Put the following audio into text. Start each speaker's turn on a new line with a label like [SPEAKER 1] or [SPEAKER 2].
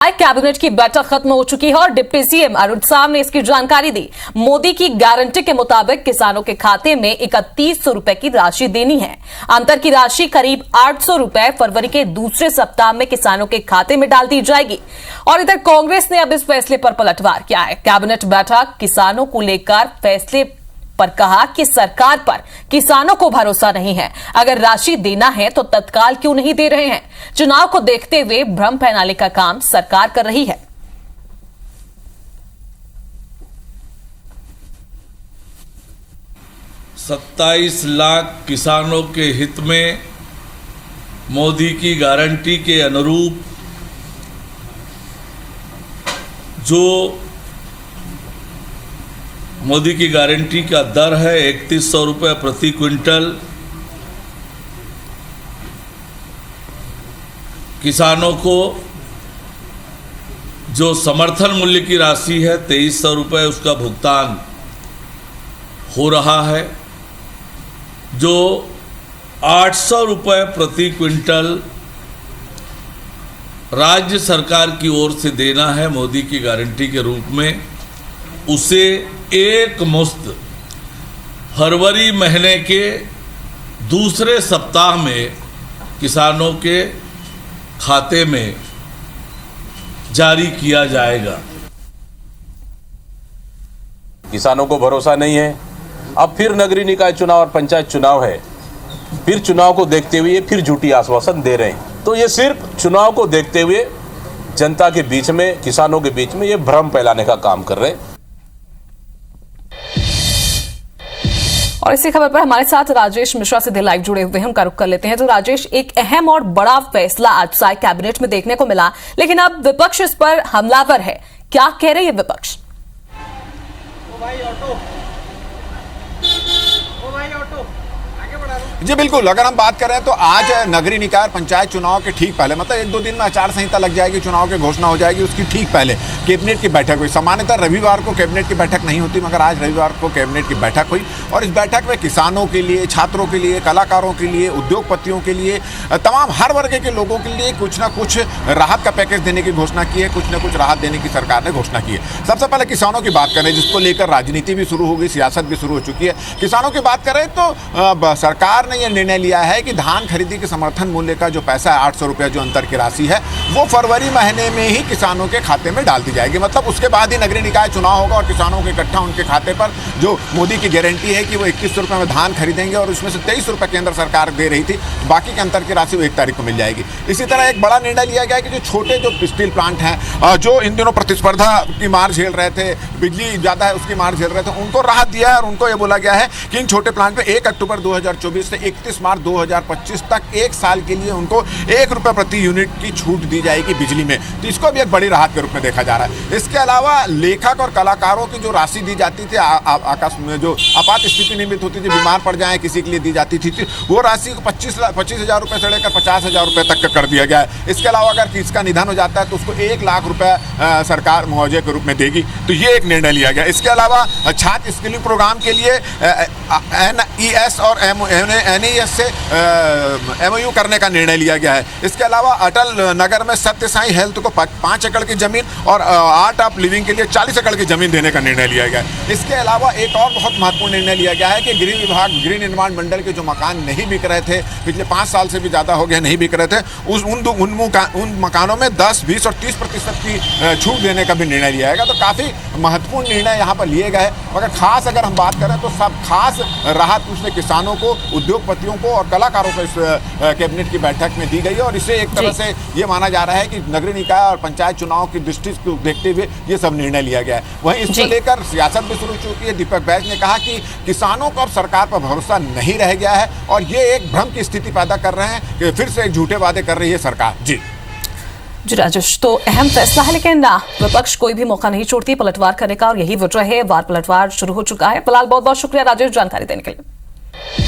[SPEAKER 1] Cabinet की बैठक खत्म हो चुकी है और डिप्टी सीएम अरुण साव ने इसकी जानकारी दी। मोदी की गारंटी के मुताबिक किसानों के खाते में 3100 रुपए की राशि देनी है। अंतर की राशि करीब 800 रुपए फरवरी के दूसरे सप्ताह में किसानों के खाते में डाल दी जाएगी। और इधर कांग्रेस ने अब इस फैसले पर पलटवार किया है। कैबिनेट बैठक किसानों को लेकर फैसले पर कहा कि सरकार पर किसानों को भरोसा नहीं है। अगर राशि देना है तो तत्काल क्यों नहीं दे रहे हैं? चुनाव को देखते हुए भ्रम फैलाने का काम सरकार कर रही है।
[SPEAKER 2] सत्ताईस लाख किसानों के हित में मोदी की गारंटी के अनुरूप जो मोदी की गारंटी का दर है 3100 रुपये प्रति क्विंटल, किसानों को जो समर्थन मूल्य की राशि है 2300 रुपये उसका भुगतान हो रहा है। जो 800 रुपये प्रति क्विंटल राज्य सरकार की ओर से देना है मोदी की गारंटी के रूप में, उसे एक मुश्त फरवरी महीने के दूसरे सप्ताह में किसानों के खाते में जारी किया जाएगा।
[SPEAKER 3] किसानों को भरोसा नहीं है। अब फिर नगरीय निकाय चुनाव और पंचायत चुनाव है, फिर चुनाव को देखते हुए फिर झूठी आश्वासन दे रहे हैं। तो ये सिर्फ चुनाव को देखते हुए जनता के बीच में, किसानों के बीच में ये भ्रम फैलाने का काम कर रहे हैं।
[SPEAKER 1] और इसी खबर पर हमारे साथ राजेश मिश्रा सीधे लाइव जुड़े हुए हैं, उनका रुख कर लेते हैं। तो राजेश, एक अहम और बड़ा फैसला आज साय कैबिनेट में देखने को मिला, लेकिन अब विपक्ष इस पर हमलावर है। क्या कह रही है विपक्ष?
[SPEAKER 4] जी बिल्कुल, अगर हम बात करें तो आज नगरीय निकाय और पंचायत चुनाव के ठीक पहले, मतलब 1-2 दिन में आचार संहिता लग जाएगी, चुनाव की घोषणा हो जाएगी, उसकी ठीक पहले कैबिनेट की बैठक हुई। सामान्यतः रविवार को कैबिनेट की बैठक नहीं होती, मगर आज रविवार को कैबिनेट की बैठक हुई और इस बैठक में किसानों के लिए, छात्रों के लिए, कलाकारों के लिए, उद्योगपतियों के लिए, तमाम हर वर्ग के लोगों के लिए कुछ ना कुछ राहत का पैकेज देने की घोषणा की है, कुछ ना कुछ राहत देने की सरकार ने घोषणा की है। सबसे पहले किसानों की बात करें, जिसको लेकर राजनीति भी शुरू हो गई, सियासत भी शुरू हो चुकी है। किसानों की बात करें तो सरकार ने यह निर्णय लिया है कि धान खरीदी के समर्थन मूल्य का जो पैसा है 800 रुपये, जो अंतर की राशि है, वो फरवरी महीने में ही किसानों के खाते में डाल दी जाएगी। मतलब उसके बाद ही नगरीय निकाय चुनाव होगा और किसानों को इकट्ठा उनके खाते पर जो मोदी की गारंटी है कि वो 2100 रुपये में धान खरीदेंगे और उसमें से 23 रुपये केंद्र सरकार दे रही थी, बाकी के अंतर की राशि वो 1 तारीख को मिल जाएगी। इसी तरह एक बड़ा निर्णय लिया गया कि जो छोटे जो स्टील प्लांट हैं, जो इन दिनों प्रतिस्पर्धा की मार झेल रहे थे, बिजली ज़्यादा है उसकी मार झेल रहे थे, उनको राहत दिया है और उनको ये बोला गया है कि इन छोटे प्लांट में 1 अक्टूबर 2024 से 31 मार्च 2025 तक 1 साल के लिए उनको 1 रुपये प्रति यूनिट की छूट दी जाएगी बिजली में। तो इसको भी एक बड़ी राहत के रूप में देखा जा रहा है। इसके अलावा लेखक और कलाकारों की जो राशि दी जाती थी, आकाश में जो आपात स्थिति निमित्त होती थी, बीमार पड़ जाए किसी के लिए दी जाती थी, वो राशि को 25,000 रुपये से लेकर 50,000 रुपये तक कर दिया गया है। इसके अलावा अगर किसी का निधन हो जाता है तो उसको 1 लाख रुपये सरकार मुआवजे के रूप में देगी। तो ये एक निर्णय लिया गया। इसके अलावा छात्र स्किलिंग प्रोग्राम के लिए NES और NES से MOU करने का निर्णय लिया गया है। इसके अलावा अटल नगर में सत्य साई हेल्थ को 5 एकड़ की जमीन और आर्ट ऑफ लिविंग के लिए 40 एकड़ की जमीन देने का निर्णय लिया गया है। इसके अलावा एक और बहुत महत्वपूर्ण निर्णय लिया गया है कि गृह विभाग, गृह निर्माण मंडल के जो मकान नहीं बिक रहे थे, पिछले 5 साल से भी ज़्यादा हो गया नहीं बिक रहे थे, उन मकानों में 10, 20 और 30% की छूट देने का भी निर्णय लिया गया। तो काफ़ी महत्वपूर्ण निर्णय यहाँ पर लिए गए। मगर खास अगर हम बात करें तो सब खास राहत उसमें किसानों को, उद्योगपतियों को और कलाकारों को इस कैबिनेट की बैठक में दी गई है। और इससे एक तरह से ये माना जा रहा है कि नगरीय निकाय और पंचायत चुनाव की दृष्टि को देखते हुए ये सब निर्णय लिया गया है। वहीं इसको लेकर सियासत भी शुरू हो चुकी है। दीपक बैज ने कहा कि किसानों को अब सरकार पर भरोसा नहीं रह गया है और ये एक भ्रम की स्थिति पैदा कर रहे हैं कि फिर से झूठे वादे कर रही है सरकार। जी
[SPEAKER 1] राजेश, तो अहम फैसला है, लेकिन विपक्ष कोई भी मौका नहीं छोड़ती पलटवार करने का और यही वजह है वार पलटवार शुरू हो चुका है। फिलहाल बहुत बहुत शुक्रिया राजेश जानकारी देने के लिए।